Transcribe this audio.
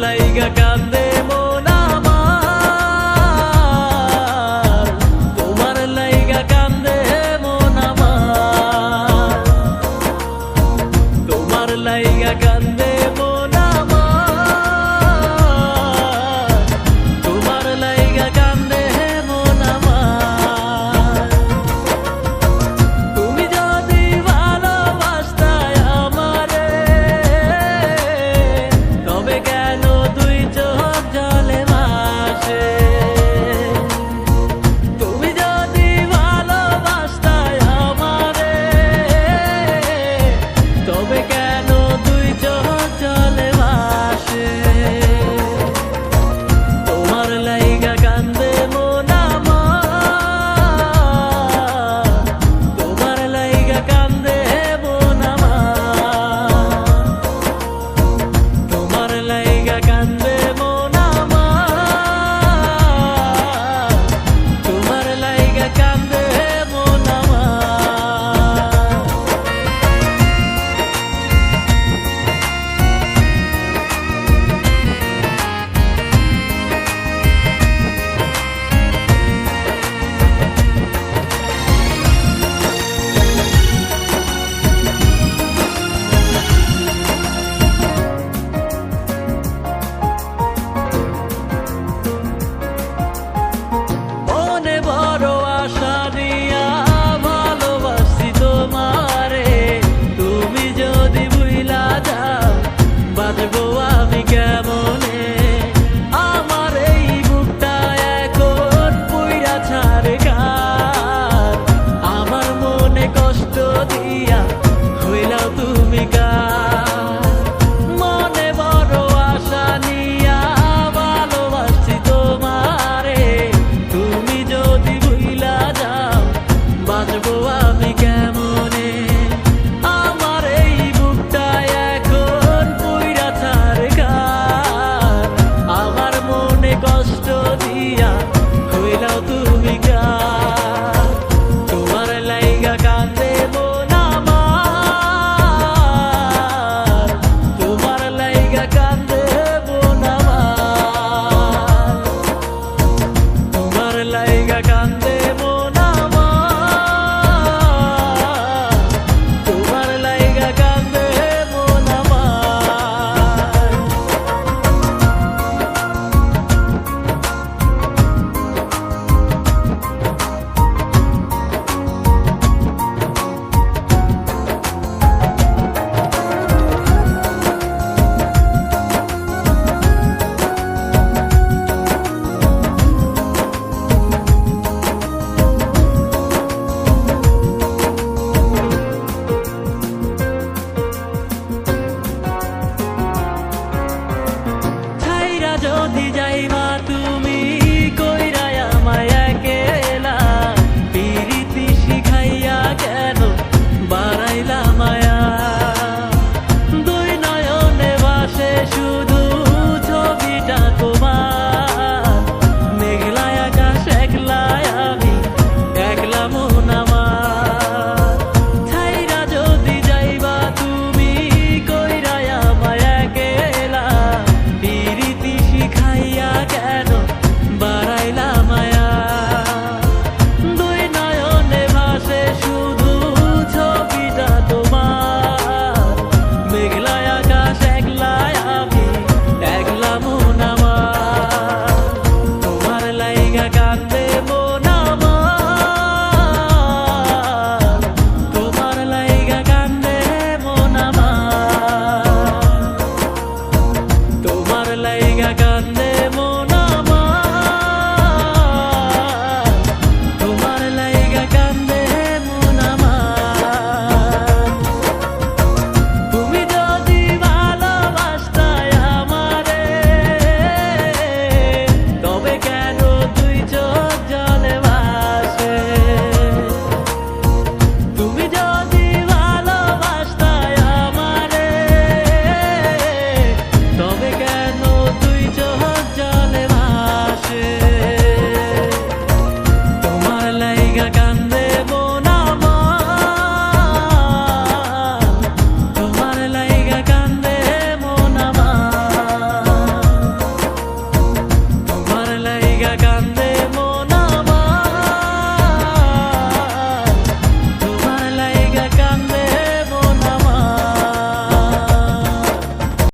লাইগা কান্দে মন আমার, তোমার লাইগা কান্দে মন আমার, তোমার লাইগা কান্দে মন আমার, তোমার লাইগা কান্দে মন আমার। তুমি যদি ভালোবাসতে আমারে, তবে কেন দুই চোখ জলে ভাসে? তুমি যদি ভালোবাসতে আমারে, তবে কেন দুই চোখ জলে ভাসে? তোমার লাইগা কান্দে মন আমার, তোমার লাইগা কান্দে মন আমার, তোমার লাইগা কান্দে মন আমার, তোমার লাইগা কান্দে মন আমার। মনে বড় আশা নিয়া ভালোবাসি তোমারে, তুমি যদি ভুইলা যাও বাঁচবো আমি কেমন